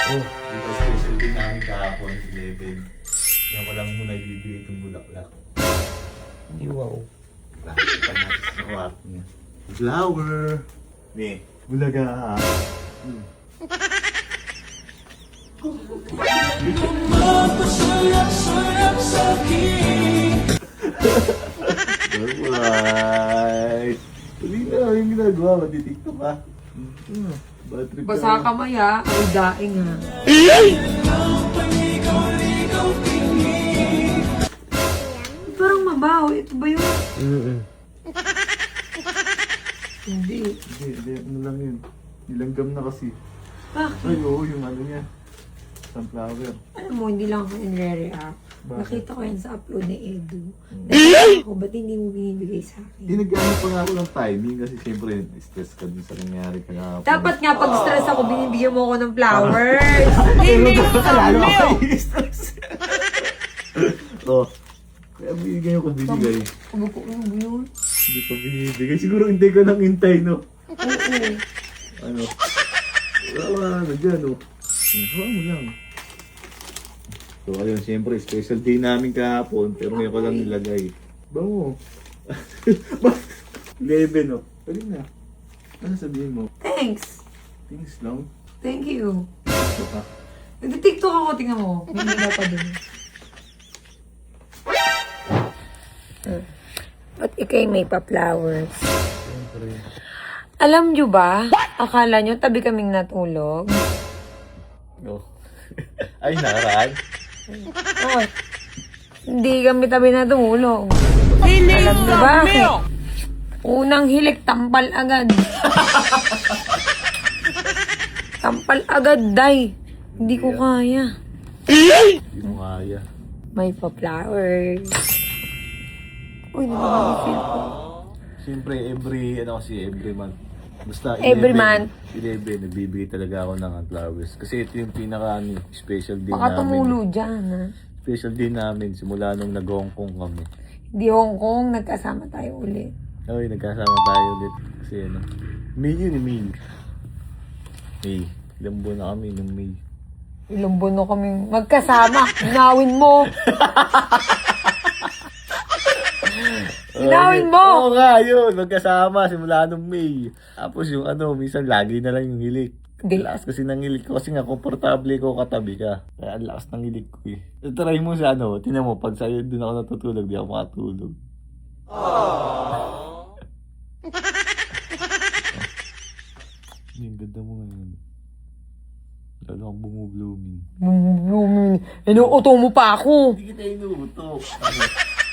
Oh, ito special din namin kahapon, 11. Yan ko lang muna ibibigay itong bulaklak. Wow. Bakit pa natin sa kwarto niya. Flower! Ni, bulaga. Alright! Tuloy na, yung ginagawa, matitiktok ka. Bad trip Basa ka maya, ay daing ha. Parang mabaho, ito ba yun? Hindi. Hindi, ano lang yun. Nilanggam na kasi. Bakit? Ay, oo, yung ano niya. Sunflower. Alam mo, hindi lang ako nire-react. Bakit? Nakita ko yan sa upload ni Edu. Nakita ko, ba't hindi mo binibigay sa akin? Ginagano pa nga ako ng timing kasi siyempre stress ka dun sa nangyari kahapon. Dapat nga pag stress ako, binibigyan mo ako ng flowers. Hindi ka Lalo Leo. ako stress. Oh, kaya binigay ko binigay. Ano ko yun? Hindi pa binibigay. Siguro hindi ko lang hintay, no? Oo. Ano? Wala na dyan, no? Hawa mo lang. So, ayun, siyempre, special day namin kahapon, pero ngayon ko lang nilagay. Bango. 11, no? Pwede na. Ano sabihin mo? Thanks. Things lang. Thank you. Ito ka. Nag-tiktok ako, tingnan mo. May nila pa dun. Ba't ikay may pa-flowers? Siyempre. Alam nyo ba? Akala nyo tabi kaming natulog? No. Ay, nakaraan? Oh, hindi kami tabi natulog. Alam nyo bakit? Unang hilik, tampal agad. Tampal agad, day. Hindi ko kaya. Hindi mo kaya. May pa-flowers. Uy, nakakafeel ko. Siyempre, every month. Basta Every month. 11, nagbibigay talaga ako ng flowers. Kasi ito yung pinaka special day Baka namin. tumulo dyan, ha? Special day namin simula nung nag-Hong Kong kami. Di Hong Kong, nagkasama tayo ulit. Ay, nagkasama tayo ulit. Kasi ano, May yun eh, May. May. Ilang buwan na kami nung May. Ilang buwan na kaming magkasama. Ginawin mo. Ginawin mo. Oo nga, yun. Magkasama simula nung May. Tapos yung ano, minsan lagi na lang yung hilik. Hindi. Ang lakas kasi ng hilik ko kasi nga komportable ko katabi ka. Kaya ang lakas ng hilik ko eh. Try mo sa ano, tinan mo, pag sa'yo doon ako natutulog, di ako makatulog. Yung ganda mo ngayon. Lalo kang bumublooming. Blooming. Inuuto mo pa ako. Hindi kita inuuto. Ano?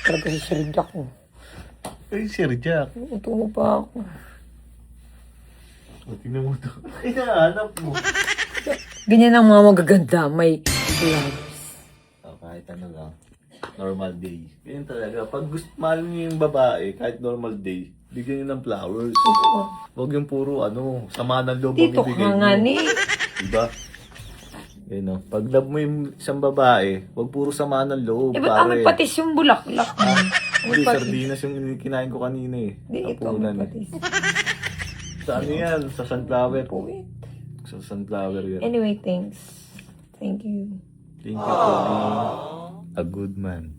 Talaga si Sir Jack ko. Ay, Sir Jack. Inuuto mo pa ako. O, tingnan mo to. Ay, nahanap mo. Ganyan ang mga magaganda. May flowers. Oh, kahit ano lang. Normal day. Ganyan talaga. Pag gusto, mahal niyo yung babae, kahit normal day, bigyan niyo ng flowers. Oo. Huwag yung puro ano, sama ng loob ang Dito ibigay ka nga ni. Diba? Yan o. Pag love mo yung isang babae, huwag puro sama ng loob, Eh, ba't amoy patis yung bulaklak mo? Hindi, sardinas yung kinain ko kanina eh. Hindi, ito Hapunan amoy eh. patis. Sa ano yan? Sa sunflower. Wait. Sa sunflower yan. Anyway, thanks. Thank you. Thank you for being a good man.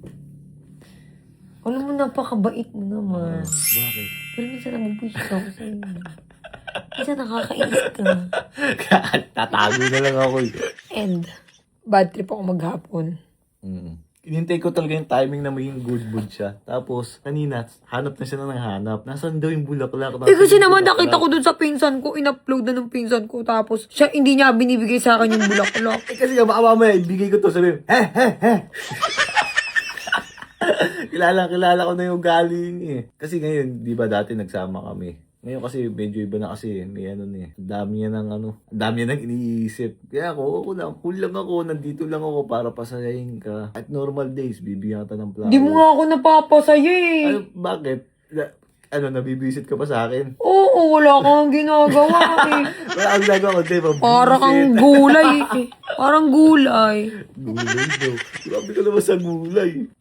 Alam mo, napakabait mo naman. Bakit? Pero minsan nabubuisit ako sa iyo. Minsan nakakainis ka. Tatago na lang ako eh. And, bad trip ako maghapon. Inintay ko talaga yung timing na maging good mood siya. Tapos, kanina, hanap na siya na ng hanap. Nasaan daw yung bulaklak? Eh kasi naman nakita ko dun sa pinsan ko, in-upload na ng pinsan ko. Tapos, siya hindi niya binibigay sa akin yung bulaklak. Eh kasi nga, baka mamaya, ibigay ko to, sabi, kilala ko na yung galing eh. Kasi ngayon, di ba dati nagsama kami. Ngayon kasi medyo iba na kasi may ano eh. Ang dami niya ng ano, ang dami niya ng iniisip. Kaya ako lang, cool lang ako, nandito lang ako para pasayahin ka. At normal days, bibigyan kita ng flowers. Hindi mo nga ako napapasaya eh. Ano, bakit? Ano, nabibisit ka pa sa akin? Oo, wala kang ginagawa eh. Wala ang ginagawa ko, di ba? Para kang gulay eh. Parang gulay. Gulay daw. Grabe ka naman sa gulay.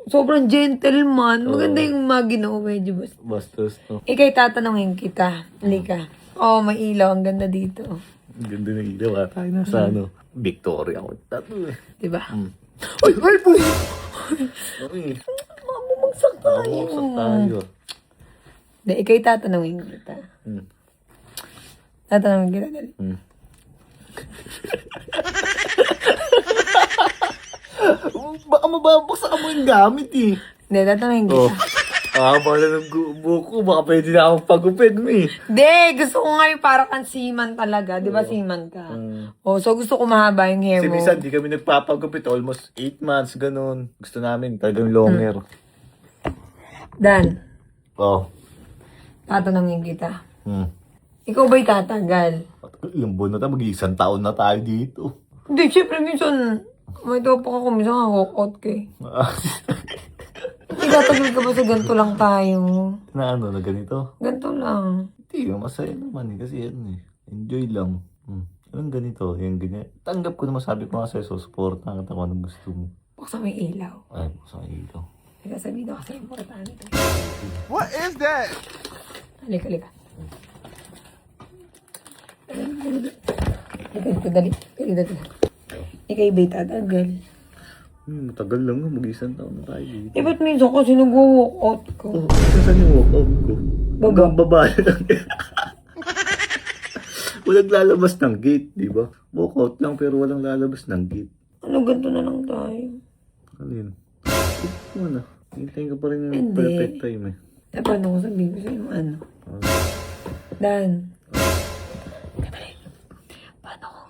Sobrang gentleman. Maganda yung mga ginawa, medyo basta. Bastos, no? Ikay tatanungin kita. Halika. Oh, may ilaw. Ang ganda dito. Ang ganda ng ilaw, ah. Tayo na sa ano. Victoria ako. Tato eh. Diba? Ay, ay, boy! Okay. Bumagsak tayo. Bumagsak tayo. Hindi, ikaw'y tatanungin kita. Tatanungin kita, dali. Baka mababaksak mo yung gamit eh. Hindi, tatanungin Oh. kita. Pala ng buko. Baka pwede na akong pagupin mo eh. Hindi, gusto ko nga yung parang kang seaman talaga. Di ba seaman ka? Oh, so gusto ko mahaba yung hair Kasi mo. minsan di kami nagpapagupit. Almost 8 months, ganun. Gusto namin talagang longer. Dan, Oh. tatanungin kita. Hmm. Ikaw ba'y tatagal? Ilang buwan na tayo, mag-isang taon na tayo dito. Hindi, syempre minsan, may topak ako, minsan nga walk out ka eh. Tatagal ka ba sa ganito lang tayo? Na ano, na ganito? Ganito lang. Hindi, masaya naman eh. Kasi yan eh. Enjoy lang. Anong ganito? Yan ganyan. Tanggap ko naman, sabi ko nga sa'yo, so support na kita kung anong gusto mo. Buksan mo yung ilaw. Ay, buksan ka ito. May sasabihin ako sa importante. What is that? Halika, halika. Halika, dali. Halika, dali. Ika'y ba'y tatagal? Matagal lang nga, mag-isang taon na tayo dito. Eh, ba't minsan kasi nag-walk out ko? Oh, saan yung walk-out ko? Baba. Hanggang baba lang. Walang lalabas ng gate, di ba? Walk-out lang pero walang lalabas ng gate. Ano, ganito na lang tayo. Alin? Ito mo na. Hintayin ka pa rin yung Hindi. perfect time eh. Eh, paano ko sabihin ko sa'yo ano? Dan. Kadali. Paano ko?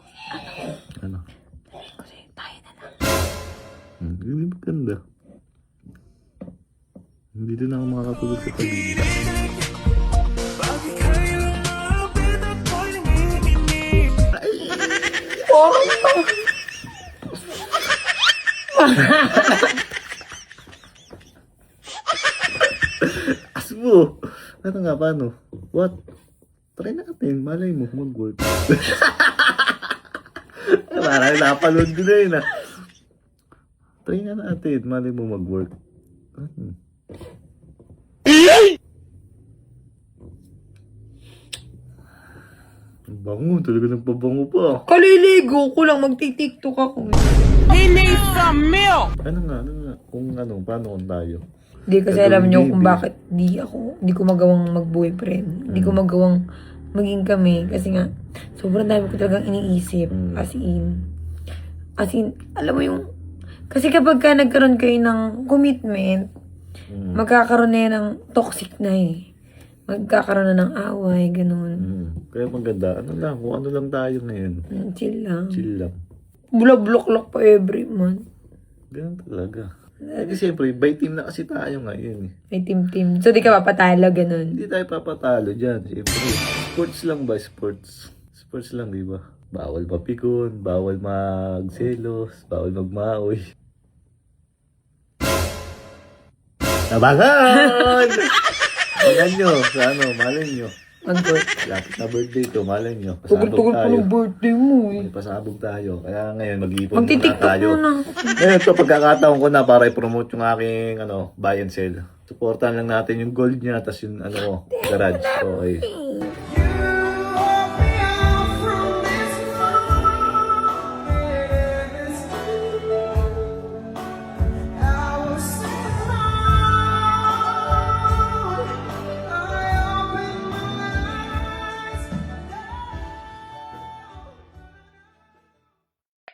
Ano? Sabihin ko sa'yo, tayo na lang. Hindi maganda. Hindi din ako makakatulog sa pag-ibig. Asbo! Ano nga, paano? What? Try natin, malay mo, mag-work. Parang napaload ko na yun ah. Try nga natin, malay mo mag-work. Ang bango, talaga ng pabango pa. Kaliligo ko lang, magti-tiktok ako. Ano nga, kung ano, paano kung tayo? Hindi kasi Gagawin alam niyo baby. kung bakit di ko magawang mag-boyfriend. Di ko magawang maging kami. Kasi nga, sobrang dami ko talagang iniisip. As in, alam mo yung, kasi kapag ka nagkaroon kayo ng commitment, magkakaroon na yan ng toxic na eh. Magkakaroon na ng away, ganun. Kaya maganda, ano lang, kung ano lang tayo ngayon. Chill lang. Chill lang. Bula-block pa every month. Ganun talaga. Kasi siyempre, by team na kasi tayo ngayon eh. May team-team. So, di ka papatalo, ganun. Hindi tayo papatalo dyan. Siyempre, sports lang ba? Sports. Sports lang, di ba? Bawal mapikon, bawal magselos, bawal magmaoy. Nabangan! Tingnan nyo, sa ano, malay nyo. Mag-work. Lapit na birthday ko, malay nyo. Pasabog Tugal-tugal pa tayo. ng birthday mo eh. May pasabog tayo. Kaya ngayon, mag-iipon muna Magti-tiktok tayo. muna. Ngayon, ito, pagkakataon ko na para i-promote yung aking buy and sell. Supportan lang natin yung gold niya, tas yung garage. Okay.